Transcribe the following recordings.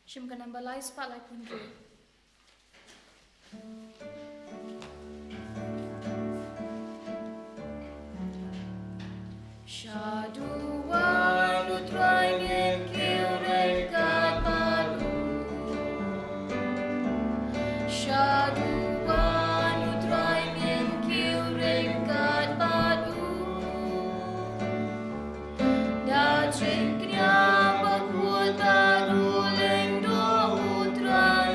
Shimkan balai spotlight punju. Shadu walu traingen kiuren kat balu. Shadu walu traingen kiuren kat balu. Da cinknya bakul baru lendo utran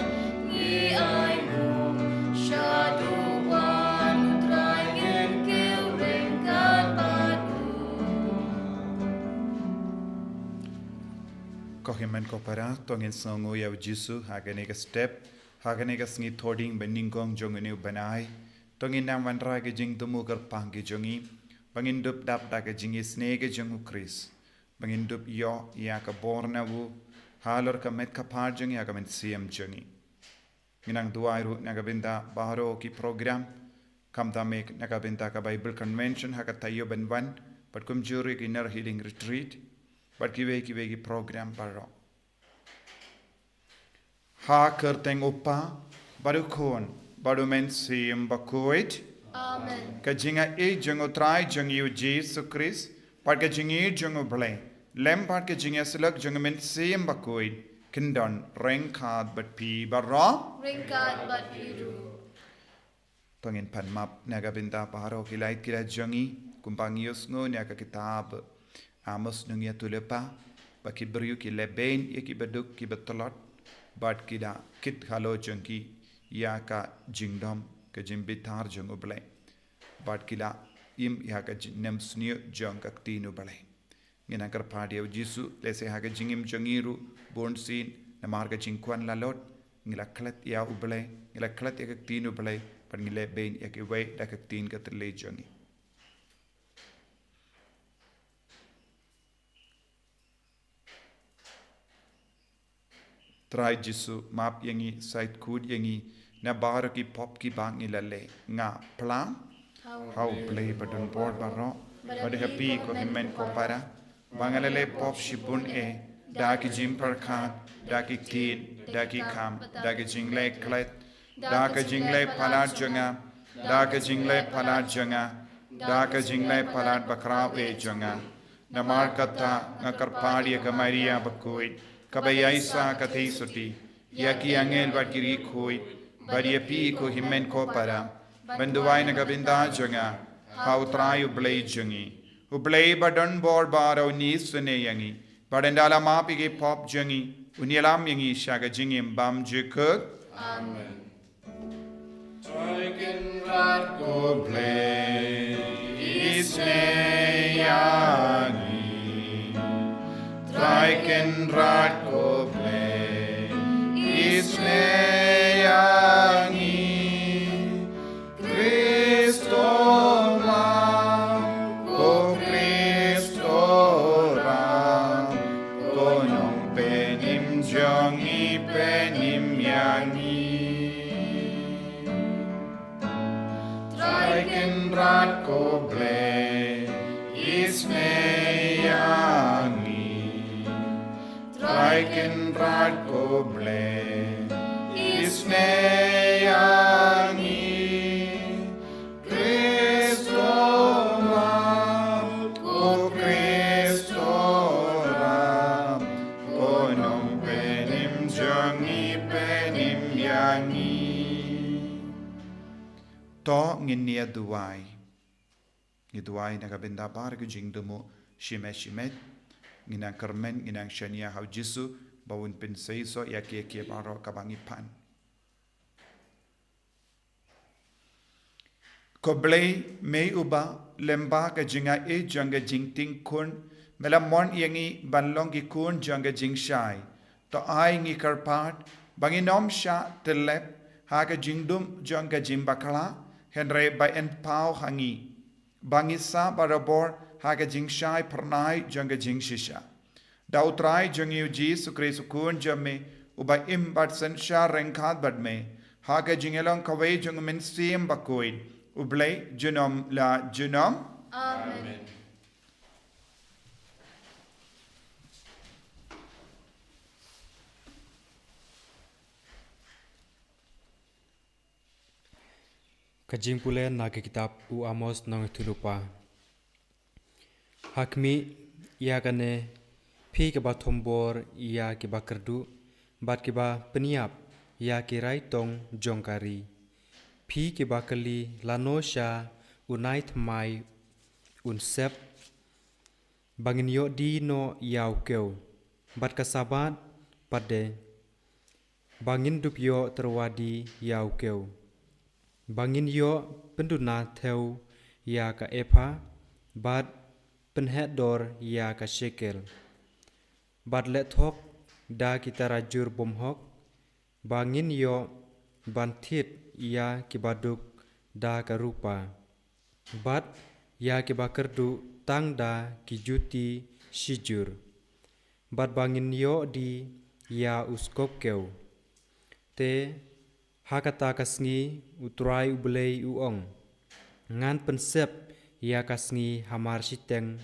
ni aimu. Shadu walu traingen kiuren kat balu. Kohiman ko para tongin songo yaw jisu hagane ka step hagane ka sngi thoding bending kong jongene banai tongin nam wanra ke jing tumu kar pangge jongi bangin dup dap da ke jing sne ke jongu kris bangin dup yo ya ka borna wu halor ka met ka par jongi ya ka men siam jongi nginang duairu naga binda baharo ki program kam ta mek naga binda ka bible convention haka tayo benwan pat kum juri ki inner healing retreat but kiwe ki program paro ha kerteng upa baru kon baru men sim bakuit Amen. ka jinga e jongo trai jongi Jesus Christ pat ka jingi jongo ble lem pat ka jinga selak jongo men sim bakuit kindon reng khad bat pi barra Ringkat bat biru. tongin pan map naga binta paro kilait kila jongi kumpangius ngo naga kitab Amos nungia tulepa baki beriu ki leben ye ki beduk ki betolot bat kida kit halo jengki ya ka jingdom ke jimbitar jeng uble bat kida im ya ka nem snio jeng ka tinu bale ngina kar padia jisu lese ha ka jingim jengiru born sin na marga jingkwan lalot ngila klat ya uble ngila klat ya ka tinu bale pat ngile ben ya ki we da ka tin ka tle jengi try jisu map yangi site kud yangi na bar ki pop ki bang ilale nga plan how play badun board baro bad happy ko himmen ko para bangalale pop shipun e da ki jim par khan da ki tin da ki kam da ki jingle klet da ka jingle palat janga da ka jingle palat janga da ka jingle palat bakra e janga na markata na karpadi ka maria bakoi kabayaisa kathei suti yaki angel bakiri khoi baria pi ko himmen ko para banduwai na gabinda jonga how try ublei jongi ublei badon bor baro ni sune yangi badandala mapi ge pop jongi unyalam yangi shaga jingim bam jekuk Amen. Troiken rat ko play isne yangi Troiken rat ko play isne yangi Kristo ma ko Kristo ram konong penim jongi penim yangi Troiken rat ko play isne yangi Troiken rat ko play isne yangi Kristo ma ko Kristo ram konong penim jongi penim yangi to nginia duai na kabenda bar ke jingdomo shimet nginang kermen nginang shania hau jisu bawun pensei so ya ke baro kabangi pan koblei mei uba lemba ka jinga e janga jingting kun mela mon yangi banlong ki kun janga jingshai to ai ngi karpat bangi nom sha telep ha ka jingdum janga jimbakala henre by en pau hangi bangi sa barabor haga jingshai pernai janga jingshisha dautrai jangi uji sukre sukun jamme uba imbat sensha rengkhat badme haga jingelong kawe jang men sim bakoid ublei junom la junom Amen. Kajing pule na ke kitab u Amos nong tulupa. Hakmi ia kane phi ke ba thombor ia ke ba kerdu bat ke ba peniap ia ke rai tong jongkari. Phi ke ba kali lano sha unai thmai un sep bangin yo di no yau keu bat kasabat pade bangin dup yo terwadi yau keu bangin yo penduna theo ya ka epa bat penhedor ya ka shekel bat let thok da kita rajur bomhok bangin yo banthit ya kibaduk da ka rupa bat ya kibakerdu tang da kijuti shijur bat bangin yo di ya uskop keu te hakata kasngi utrai ublei uong ngan pensep ya kasngi hamar siteng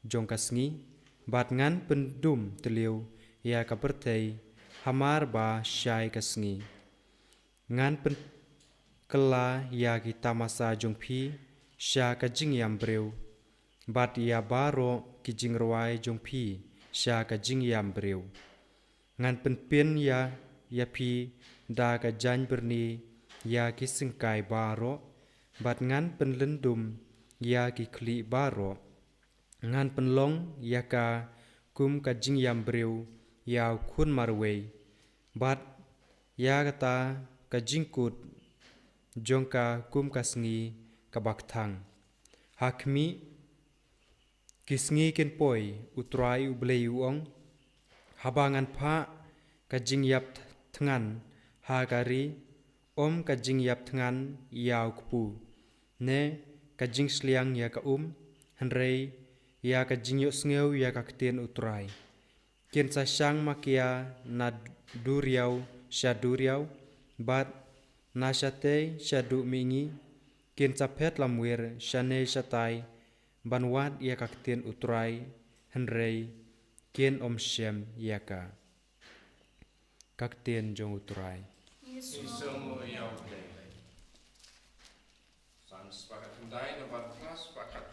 jong kasngi bat ngan pendum teliu ya kapertei hamar ba syai kasngi ngan pen kela ya kita masa jong phi sya kajing yam breu bat ya baro kijing ruai jong phi sya kajing yam breu ngan penpin ya phi da ka jan berni ya ki singkai baro bat ngan penlendum ya ki kli baro ngan penlong ya ka kum kajing yam breu ya khun marwei bat ya kata kajing kut jongka kum kasngi kabak thang hakmi kisngi ken poi utrai ublei uong habangan pha kajing yap thngan hagari om kajing yap thngan yaw kpu ne kajing sliang ya ka henrei ya kajing yo sngew ya ka ktien utrai kien sa sang makia na duriau sha duriau bat na shate shadu mingi kien sa phet lamwir shane shatai banwat ya ka ktien utrai henrei kien om shem ya ka ktien jong utrai Isomo yaw play. San sepakat hendai dapat kelas sepakat